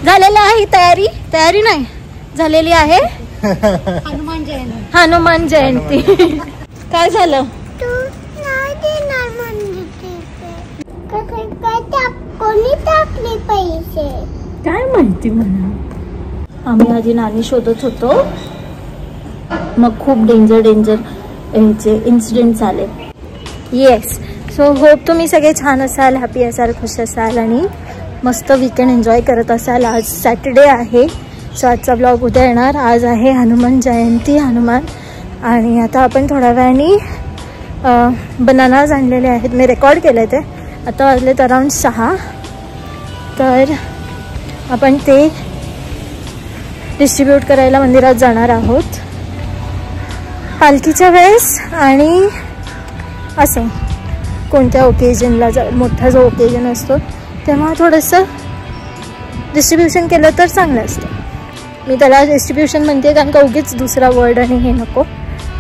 झालेली आहे तयारी. तयारी नाही झालेली आहे. हनुमान जयंती. काय झालं? कोणी टाकले पैसे काय माहिती मला. आम्ही आधी नाणी शोधत होतो, मग खूप डेंजर ह्याचे इन्सिडेंट आले. येस, सो होप तुम्ही सगळे छान असाल, हॅपी असाल, खुश असाल आणि मस्त वीकेंड एन्जॉय करत असाल. आज सॅटर्डे आहे, सो आजचा ब्लॉग उद्या येणार. आज आहे हनुमान जयंती, हनुमान. आणि आता आपण थोड्या वेळाने बनानाज आणलेले आहेत, मी रेकॉर्ड केले ते. आता वाजलेत अराउंड 6, तर आपण ते डिस्ट्रीब्यूट करायला मंदिरात जाणार आहोत पालखीच्या वेळेस. आणि असं कोणत्या ओकेजनला मोठा जो ओकेजन असतो तेव्हा थोडंसं डिस्ट्रीब्युशन केलं तर चांगलं असतं. मी त्याला डिस्ट्रीब्युशन म्हणते कारण का उगीच दुसरा वर्ड आणि हे नको.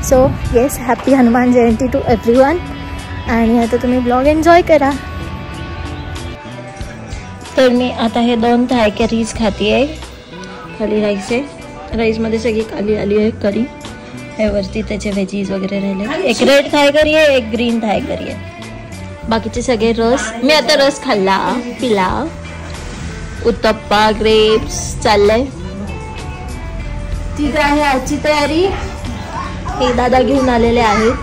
So yes, happy Hanuman Jayanti to everyone. आणि आता तुम्ही ब्लॉग एन्जॉय करा. तर मी आता हे 2 थाय करीज खाती आहे. खाली राईस आहे, राईसमध्ये सगळी काली आली आहे करी. हे वरती त्याचे व्हेजीज वगैरे राहिले. एक रेड थाय करी आहे, एक ग्रीन थाय करी आहे. बाकीचे सगळे रस. मी आता रस खाल्ला, पिला. उत्तप्पा, ग्रेप्स चाललंय. ठीक आहे आजची तयारी. हे दादा घेऊन आलेले आहेत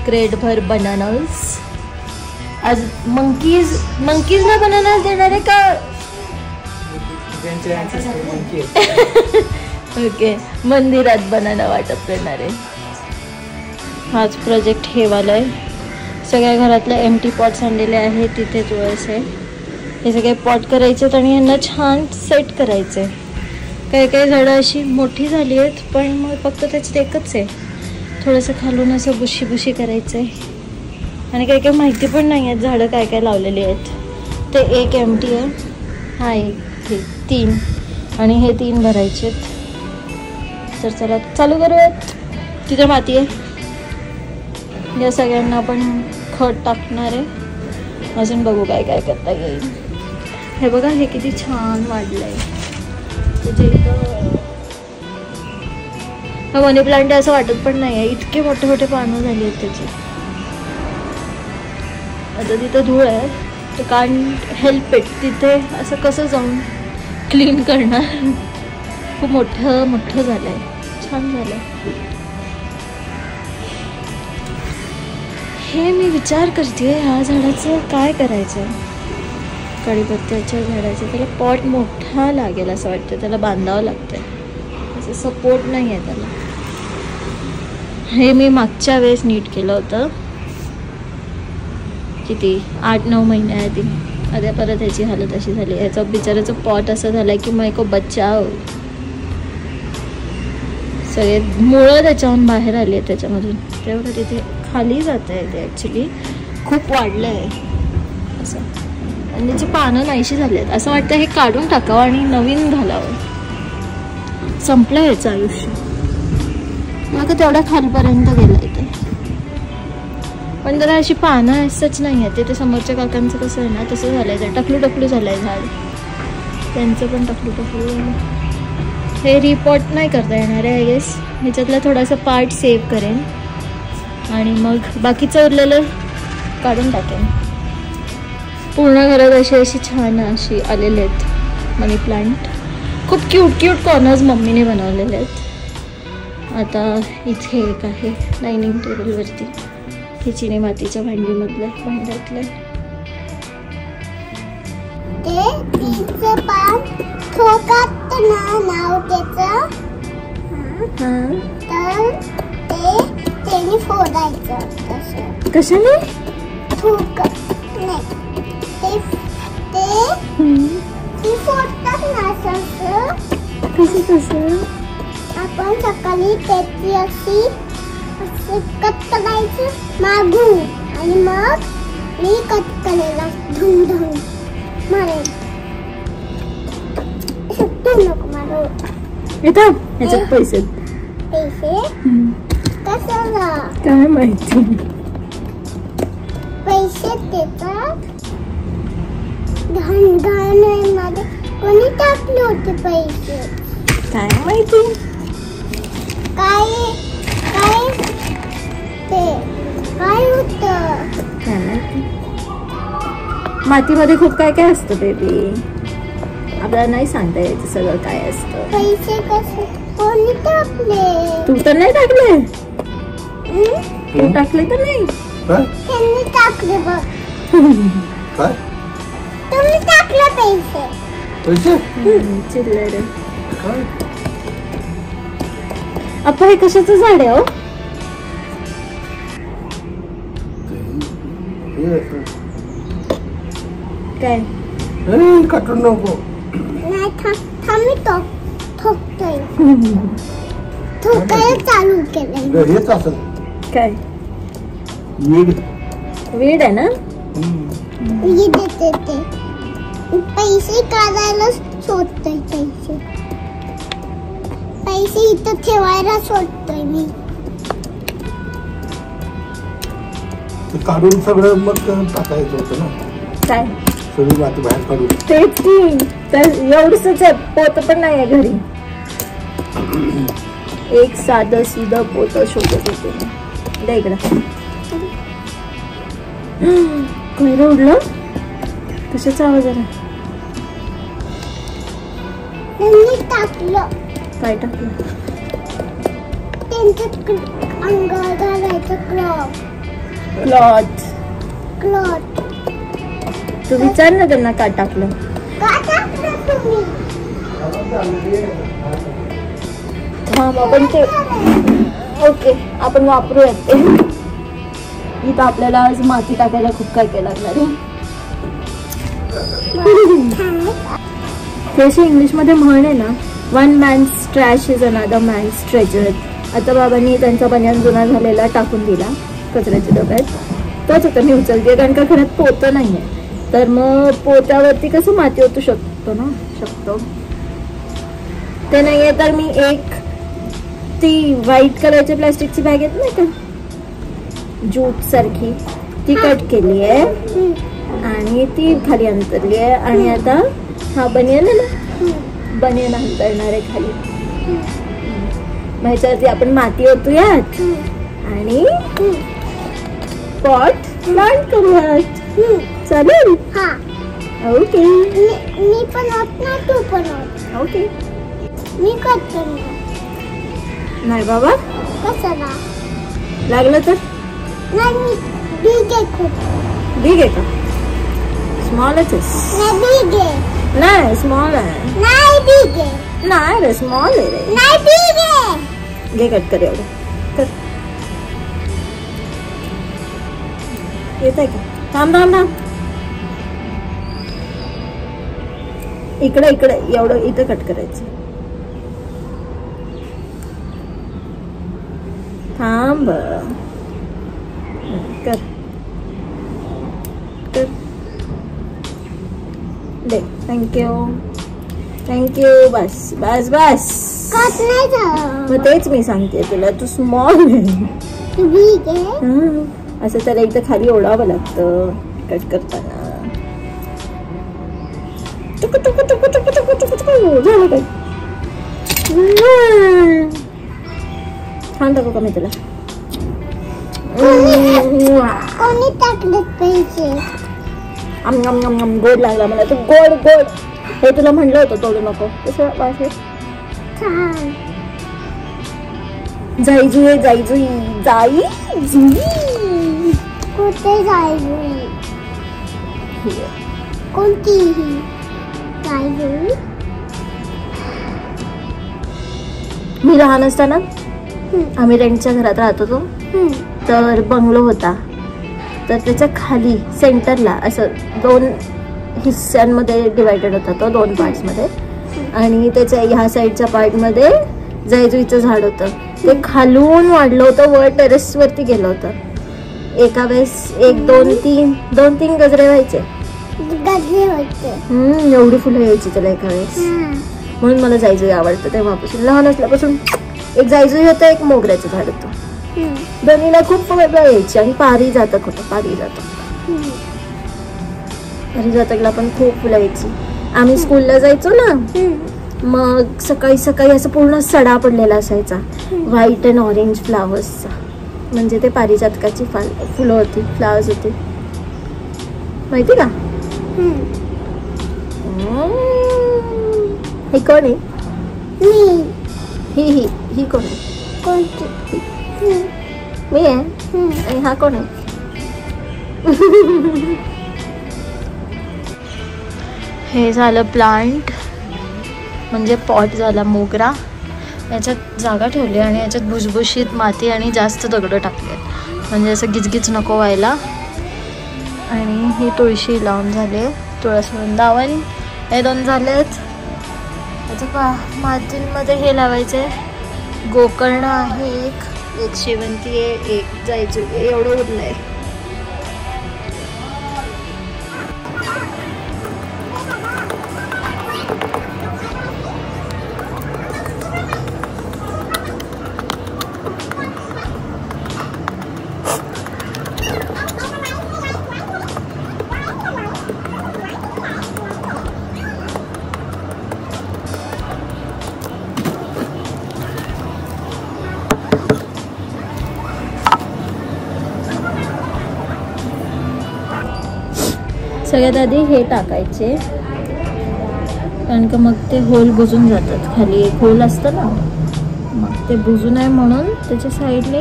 क्रेटभर बनानास. आज मंकीजला बनानास देणार आहे का? ओके, मंदिरात बनाना वाटप करणार आहे. हाच प्रोजेक्ट हे वाला आहे. सगळ्या घरातले एम्प्टी पॉट्स आणलेले आहेत, तिथे तुळस आहे. हे सगळे पॉट करायचे आणि यांना छान सेट करायचे. काही काही झाडं अशी मोठी झाली आहेत, पण मग फक्त त्याच्यात एकच आहे. थोडंसं खालून असं बुशी करायचं आहे. आणि काही काही माहिती पण नाही आहेत झाडं काय काय लावलेली आहेत. ते एक एम्प्टी आहे, हा एक, हे 3 आणि हे 3 भरायचे आहेत. तर चला चालू करूयात. तिथे माती आहे, या सगळ्यांना आपण खत टाकणार आहे. अजून बघू काय काय करता येईल. हे बघा, हे किती छान वाढलंय. हा मनी प्लांट आहे असं वाटत पण नाही आहे, इतके मोठे मोठे पानं झाली आहेत त्याची. आता तिथं धूळ आहे, तर कांट हेल्प इट. तिथे असं कसं जाऊन क्लीन करणार. खूप मोठं झालं आहे, छान झालं आहे. हे मी विचार करते ह्या झाडाचं काय करायचं. कढीपत्त्याच्या झाडाचं त्याला पॉट मोठा लागेल असं वाटतं. त्याला बांधावं लागतंय, असं सपोर्ट नाही आहे त्याला. हे मी मागच्या वेळेस नीट केलं होतं, किती 8-9 महिन्याआधी. आता परत ह्याची हालत अशी झाली. ह्याचं बिचाराचं पॉट असं झालं की मग बचाव. सगळे मुळं त्याच्याहून बाहेर आली आहे त्याच्यामधून. तेवढं तिथे खाली जात आहे ते. ॲक्च्युली खूप वाढलं आहे असं. आणि त्याची पानं नाहीशी झाली आहेत. असं वाटतं हे काढून टाकावं आणि नवीन घालावं. संपलं ह्याचं आयुष्य. मग तेवढ्या खालपर्यंत गेलं आहे ते. पण जरा अशी पानं असंच नाही आहे. ते समोरच्या काकांचं कसं आहे ना तसं झालं आहे. टकलू झालं आहे झाड. त्यांचं पण टकलू. हे रिपोर्ट नाही करता येणार आहे आय गेस. ह्याच्यातला थोडासा पार्ट सेव्ह करेन आणि मग बाकीचं उरलेलं काढून टाकेन. पूर्ण घरात अशी छान अशी आलेले आहेत मनी प्लांट. खूप क्यूट कॉर्नर्स मम्मीने बनवलेले आहेत. आता इथे एक आहे डायनिंग टेबलवरती. हे चिनी मातीच्या भांड्यातलं नाव त्याचं. तर ते फोडायचं. कशाने? ते फोडतात ना कसं. आपण सकाळी त्याची अशी कट करायचं मागू आणि मग मी कट करायला धूम मारेल. नको मारू. येतात ह्याच्यात पैसे कशाला काय माहिती. पैसे देतात घाण मध्ये कोणी टाक टाकले होते पैसे? काय माहिती. काय काय ते काय होतं? काय माहिती. मातीमध्ये खूप काय काय असतं बेबी. आपल्याला नाही सांगता यायचं सगळं काय असतं. पैसे कसे कोणी टाकले? तू तर नाही टाकले. तू टाकले तर नाही. त्यांनी टाकले बघ. काय तुम्ही टाकले पैसे. पैसे चिल्लर. काय आपण हे कशाचं झाड आहे हो? काय काटून नको. नाही थांबी तो ठोकतोय. ठोकायला चालू केलंय. हेच असं काय वीड वीड आहे ना. मी देते ते पैसे काढायला शोधतोय. पैसे पैसे इथं ठेवायला शोधतोय मी. ते काढून सगळं मग टाकायचं होतं ना. काय सगळी माती बाहेर काढून. तेच की. तर एवढंच आहे. पोत पण नाही आहे घरी. एक साधं सीधं पोत शोधत होते. द्या इकडं. कैर उडलं. कशाचा आवाज आला. त्यांनी टाकलं. काय टाकलं. त्यांचं अंगावर घालायचं क्लॉथ. क्लॉथ तू विचार ना त्यांना काय टाकलं. का टाकलं तुम्ही? हा आपण ते ओके आपण वापरूयात ते. इथं आपल्याला आज माती टाकायला खूप काय काय लागणार आहे. त्याशी इंग्लिश मध्ये म्हण आहे ना, one man's trash is another man's treasure. आता बाबांनी त्यांचा बनियान जुना झालेला टाकून दिला कचऱ्याच्या डब्यात. तोच आता मी उचलते कारण का घरात पोतं नाहीये. तर मग पोत्यावरती कसं माती ओतू शकतो ते नाहीये. तर मी एक ती व्हाईट कलरच्या प्लास्टिकची बॅग येत नाही का ज्यूट सारखी ती कट केली आहे आणि ती खाली अंतरली आहे. आणि आता हा बनियान आहे ना, बनियान अंतरणार आहे खाली. ह्याच्यावरती आपण माती ओतूयात आणि पॉट प्लांट करूयात. चालेल. हा ओके. मी पण होत ना तू पण होत. ओके. मी करतो नाही बाबा कशाला लागलं तर. नाही मी बिग आहे खूप. बिग आहे का. स्मॉलच आहे. नाही बिग आहे. नाही स्मॉल आहे. नाही बिग आहे. नाही रे स्मॉल आहे रे. नाही बिग आहे. घे कट कर. एवढं कर. येत आहे का. थांब थांब थांब. इकडे इकडे एवढं इथं कट करायचं. थांब कर कर. दे. Thank you thank you. बस बस बस. कट नाही झालं. मग तेच मी सांगते तुला तू स्मॉल आहे. तू बिग आहे. असं त्याला इथं खाली ओढावं लागतं कट करताना. झालं काय. छान दाखव का मी तुला. कोणी टाकले पैसे. गोड लागला मला. तू गोड गोड. हे तुला म्हणलं होतं तोडू नको. कसं वास. छान. जाई जुई जाई जुई जाई जुई. कुठे जायचं. कोणतीही जायचं. मी लहान असताना आम्ही रेंटच्या घरात राहत होतो. तर बंगलो होता. तर त्याच्या खाली सेंटरला असं 2 हिस्स्यांमध्ये डिवायडेड होता तो 2 पार्ट्समध्ये. आणि त्याच्या ह्या साईडच्या पार्टमध्ये जायजुईचं झाड होतं. ते खालून वाढलं होतं वर टेरेसवरती गेलं होतं. एका वेळेस 1 2 3 गजरे व्हायचे. एवढी फुलं यायची त्याला एका वेळेस. म्हणून मला जायजुई आवडतं तेव्हापासून. लहान असल्यापासून एक जायजुई होतं एक मोगऱ्याचं झाड होतं. दोन्हीला खूप फुलं यायची. आणि पारिजातक होतं. पारिजातकला पण खूप फुलं यायची. आम्ही स्कूलला जायचो ना, मग सकाळी सकाळी असं पूर्ण सडा पडलेला असायचा व्हाईट अँड ऑरेंज फ्लावर्सचा. म्हणजे ते पारिजातकाची फुलं होती, फ्लावर्स होते, माहिती का? हे कोण आहे? ही कोण आहे? मी आहे. आणि हा कोण आहे? हे झालं प्लांट, म्हणजे पॉट झाला मोगरा. याच्यात जागा ठेवली आणि याच्यात भुसभुशीत माती आणि जास्त दगडं टाकले, म्हणजे असं गिचगिच नको व्हायला. आणि ही तुळशी लावून झाली, तुळस वृंदावन हे 2 झालेत. त्याच्या मातीमध्ये हे लावायचे, गोकर्ण आहे, एक शेवंती आहे, एक जायची, एवढं उरलंय. सगळ्यात आधी हे टाकायचे, कारण का मग ते होल बुजून जातात. खाली एक होल असतं ना, मग ते बुजू नये म्हणून त्याच्या साईडने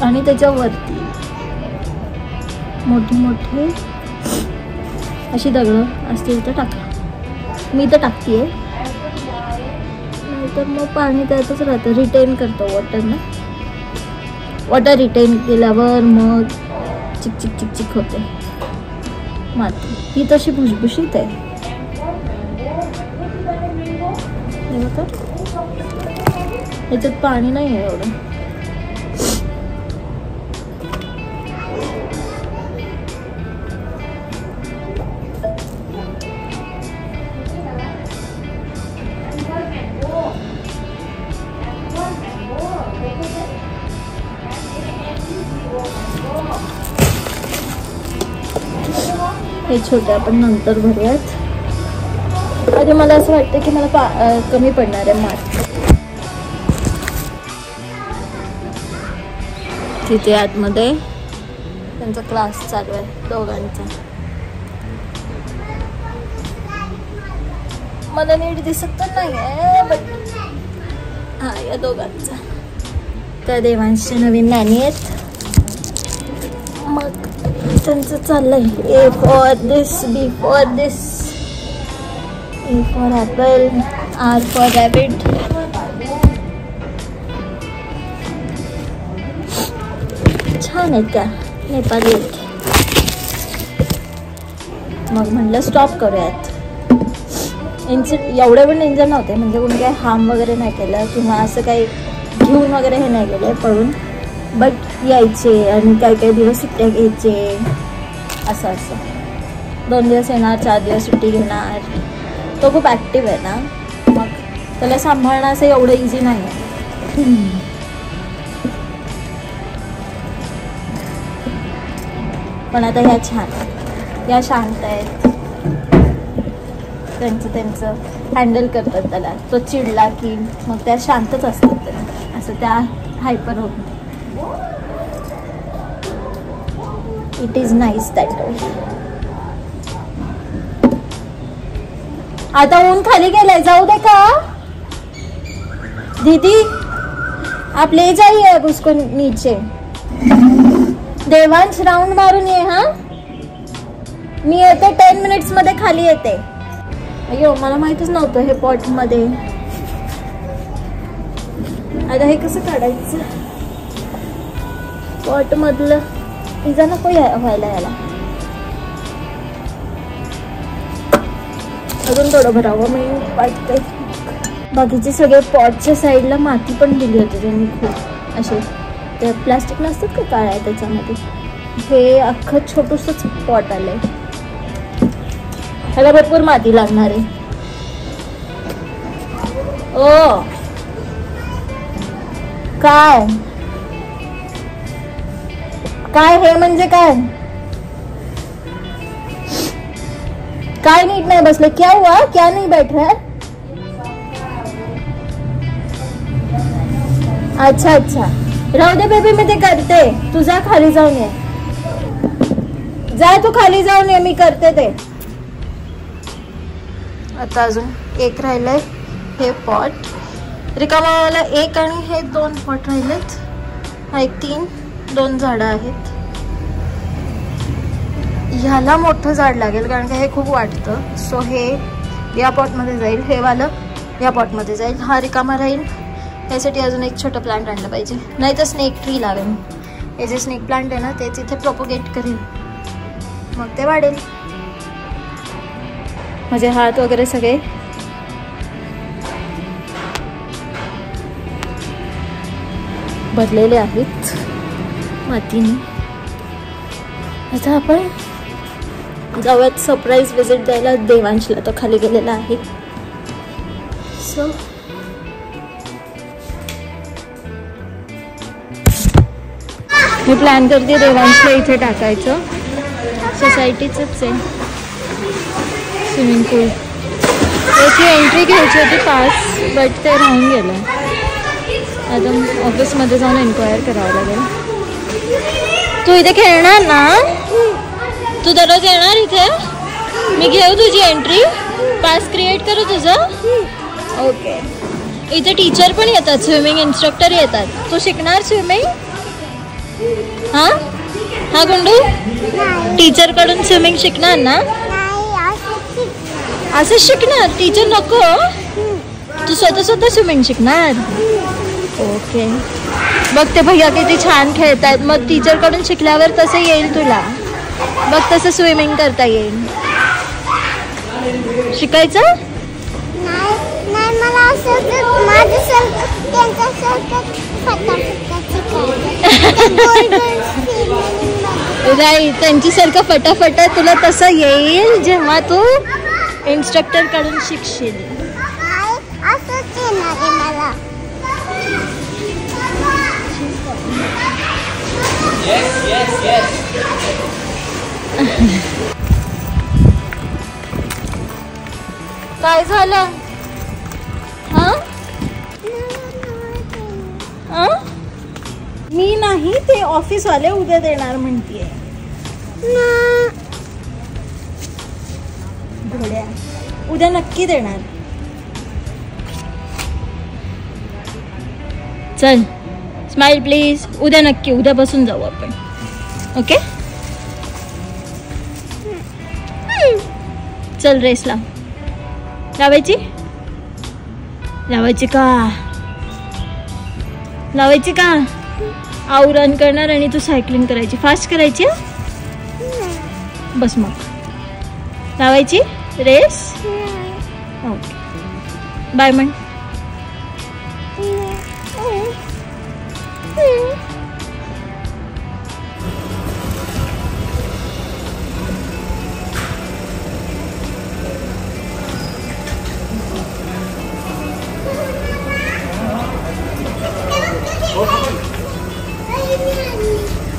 आणि त्याच्यावरती मोठी मोठी अशी दगडं असतील तर टाका. मी तर टाकते आहे, नाहीतर मग पाणी त्यातच राहतं, रिटेन करतो वॉटर ना. वॉटर रिटेन केल्यावर मग चिक चिक चिक चिक होते माती. ही तशी भुसभुशीत आहे. ह्याच्यात पाणी नाही आहे एवढं. हे छोटे आपण नंतर भरूयात. आधी मला असं वाटतं की मला कमी पडणार आहे माती. तिथे आतमध्ये त्यांचा क्लास चालू आहे दोघांचा. मला नीट दिसत तर नाही आहे, बट हा या दोघांचा. त्या देवांशी नवीन नाणी आहेत, मग त्यांचं चाललंय A for this, B for this, A for apple, R for rabbit. छान आहेत त्या, नेपाळी आहेत. मग म्हणलं स्टॉप करूयात. एवढे पण डेंजर नव्हते, म्हणजे कोणी काही हार्म वगैरे नाही केलं किंवा असं काही घेऊन वगैरे हे नाही केलं पळून. बट यायचे आणि काही दिवस सुट्ट्या घ्यायचे, असं 2 दिवस येणार, 4 दिवस सुट्टी घेणार. तो खूप ॲक्टिव्ह आहे ना, मग त्याला सांभाळणं असं एवढं इझी नाही आहे. पण आता ह्या छान, या शांत आहेत, त्यांचं हँडल करतात त्याला. तो चिडला की मग त्या शांतच असतात, असं त्या हायपर होत नाही. It is nice that way. आता ऊन खाली गेलाय, जाऊ दे का दीदी? आप ले जाइए अब उसको नीचे. देवांश राउंड मारून ये. हा, मी येते 10 मिनिट्स मध्ये खाली येते. अय्यो, मला माहितच नव्हतं हे पॉट मध्ये. आता हे कसं काढायचं पॉट मधलं? इजा नको व्हायला याला. अजून थोडं भरावं मी वाटतंय. बाकीचे सगळे पॉटच्या साईडला माती पण दिली होती त्यांनी खूप. असे ते प्लास्टिक नसतात का काळ्या, त्याच्यामध्ये हे अख्खं छोटूसच पॉट आलंय. ह्याला भरपूर माती लागणार आहे. ओ काय काय हे म्हणजे काय? काय नीट नाही बसले? क्या हुआ? क्या नहीं बैठ रहा है? अच्छा अच्छा, राहू दे बेबी, मी ते करते. तू जा खाली जाऊन ये. जा तू खाली जाऊन ये, मी करते ते. आता अजून एक राहिलंय, हे पॉट रिकामावाला एक, आणि हे 2 पॉट राहिलेत. हा एक 2 झाडं आहेत. ह्याला मोठं झाड लागेल कारण की हे खूप वाटतं. सो हे या पॉटमध्ये जाईल, हे वालं या पॉटमध्ये जाईल. हा रिकामा राहील. यासाठी अजून एक छोटं प्लांट आणलं पाहिजे, नाही तर स्नेक ट्री लावेन. हे जे स्नेक प्लांट आहे ना ते तिथे प्रोपोगेट करेल, मग ते वाढेल. माझे हात वगैरे सगळे भरलेले आहेत मातीने. आता आपण जाऊयात सरप्राईज विजिट द्यायला देवांशला. तो खाली गेलेला आहे. सो मी प्लॅन करते देवांशला इथे टाकायचं. सोसायटीचंच आहे स्विमिंग पूल. याची एंट्री घ्यायची होती पास, बट ते राहून गेलं. आता ऑफिसमध्ये जाऊन एन्क्वायर करावं लागेल. तू इथे खेळणार ना? तू दररोज येणार इथे? मी घेऊ तुझी एंट्री, पास क्रिएट करू तुझं? ओके. इथे टीचर पण येतात, स्विमिंग इन्स्ट्रक्टर येतात. तू शिकणार स्विमिंग? हां हा गुंडू, टीचर कडून स्विमिंग शिकणार ना? असं शिकणार? टीचर नको, तू स्वतः स्विमिंग शिकणार? ओके. बघ ते भैया किती छान खेळतात. मग टीचर कडून शिकल्यावर तसं येईल तुला. बघ तसं स्विमिंग करता येईल. शिकायचं? राईट, त्यांच्यासारखं फटाफट तुला तसं येईल जेव्हा तू इन्स्ट्रक्टर कडून शिकशील. काय झालं? मी नाही, ते ऑफिस वाले उद्या देणार म्हणतीये. घोड्या उद्या नक्की देणार. चल स्माइल प्लीज. उद्या नक्की, उद्या बसून जाऊ आपण. ओके चल, रेस लाव. लावायची का? लावायची का? आऊ रन करणार आणि तू सायकलिंग करायची, फास्ट करायची. बस मग लावायची रेस. ओके बाय म्हण.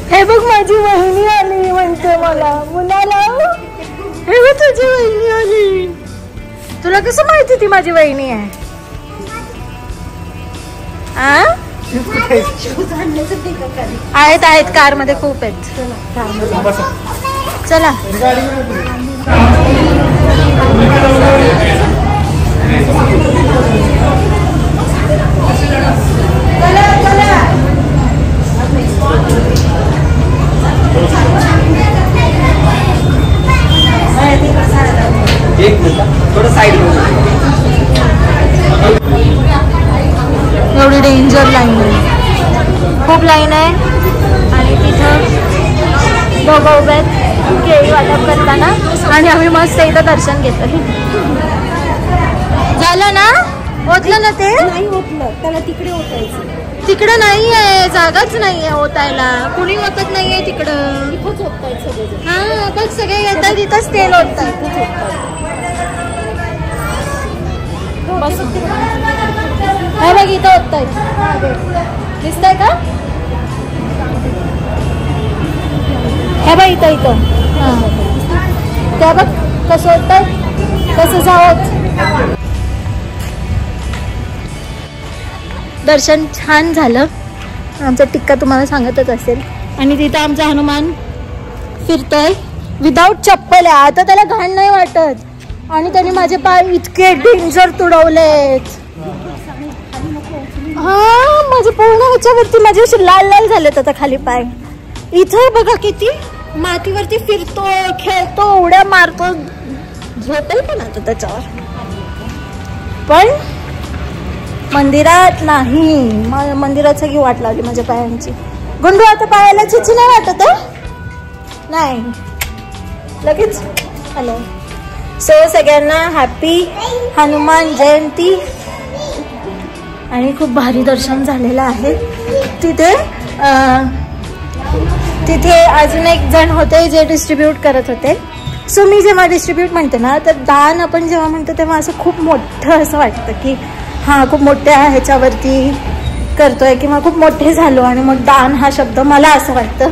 हे बघ माझी वहिनी आली म्हणते मला. मुलाला हे बघ तुझी वहिनी आली. तुला कसं माहिती ती माझी वहिनी आहे? आहेत कार मध्ये खूप आहेत. चला थोडं साइड. एवढी डेंजर लाईन आहे, खूप लाईन आहे. आणि तिथं दोघं उभे आहेत केळी वाटप करताना, आणि आम्ही मस्त इथं दर्शन घेतलं. झालं ना? होतलं ना? ते नाही होतलं, त्याला तिकडे होतायचं. तिकडं नाही आहे, जागाच नाही आहे होतायला. कुणी होतच नाही आहे तिकडं. इथंच होतायचं सगळे. हा बघ सगळे येतात इथंच तेल होतात. हे बघ इथं होत आहेत, दिसतंय का? हे बघ इथं. हा त्या बघ कसं होतं, कसं जावं. दर्शन छान झालं. आमचा टिक्का तुम्हाला सांगतच असेल. आणि तिथं आमचा हनुमान फिरतोय विदाऊट चप्पल आहे. आता त्याला घाण नाही वाटत. आणि त्याने माझे पाय इतके डेंजर तुडवलेत. हा, माझे पूर्ण ह्याच्यावरती माझे असे लाल लाल झालेत आता खाली पाय. इथं बघा किती मातीवरती फिरतो, खेळतो, उड्या मारतो. झोपेल पण आता त्याच्यावर. पण मंदिरात नाही. मंदिरात सगळी वाट लावली माझ्या पायांची. गुंडू आता पायाला चिची नाही वाटत नाही लगेच. हॅलो. सो सगळ्यांना हॅपी हनुमान जयंती. आणि खूप भारी दर्शन झालेलं आहे. तिथे अजून एक जण होते जे डिस्ट्रीब्यूट करत होते. सो मी जेव्हा डिस्ट्रीब्यूट म्हणते ना, तर दान आपण जेव्हा म्हणतो तेव्हा असं खूप मोठं असं वाटतं की हां खूप मोठ्या ह्याच्यावरती करतोय किंवा खूप मोठे झालो. आणि मग दान हा शब्द मला असं वाटतं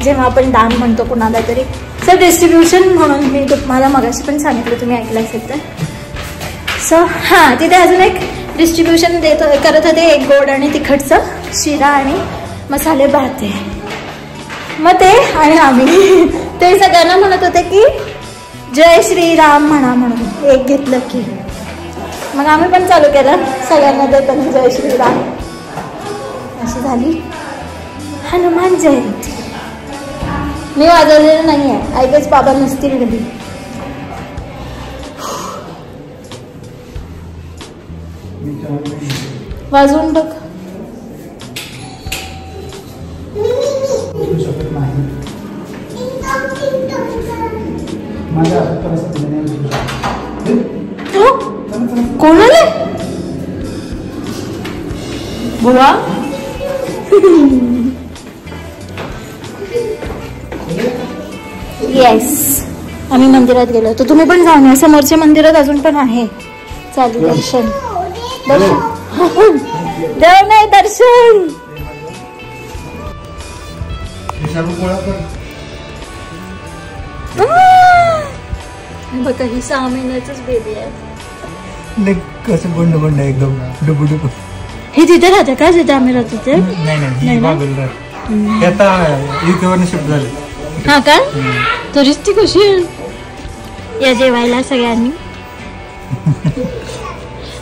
जेव्हा आपण दान म्हणतो कुणाला तरी. सो डिस्ट्रीब्युशन म्हणून मी तुम्हाला मगाशी पण सांगितलं, तुम्ही ऐकलं असेल तर. सो हां, तिथे अजून एक डिस्ट्रीब्युशन करत होते. एक गोड आणि तिखटचं शिरा आणि मसाले भात आहे. मग ते आणि आम्ही ते सगळ्यांना म्हणत होते की जय श्रीराम म्हणा म्हणून. एक घेतलं की मग आम्ही पण चालू केलं सगळ्यांना देताना जय श्रीराम. अशी झाली हनुमान जयंती. मी वाजवलेलं नाही आहे. आय गेस बाबा नसतील कधी. वाजवून बघ. कोण आले बुवा? येस, आम्ही मंदिरात गेलो होतो. तुम्ही पण जाऊन या. समोरच्या मंदिरात अजून पण आहे चालू दर्शन. देव नाही दर्शन. बघा ही 6 महिन्याचीच बेबी आहे. कसं गोंड गोंड एकदम डुबू डुबू. हे तिथे राहते का जिथे आम्ही राहतो ते? नाही आता इथं शिफ्ट झाले. हा का? तरीच ती कशी आहे. या जेवायला सगळ्यांनी.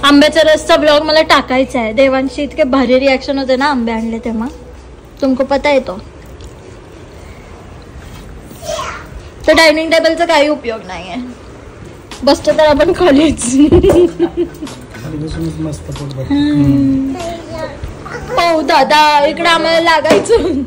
आंब्याचा रसचा ब्लॉग मला टाकायचा आहे. देवांशी इतके भारी रिॲक्शन होते ना आंबे आणले तेव्हा. तुमको पता आहे तो. तर डायनिंग टेबलचा काही उपयोग नाही आहे. बसतो तर आपण खालीच. हो दादा, इकडे आम्हाला लागायचं.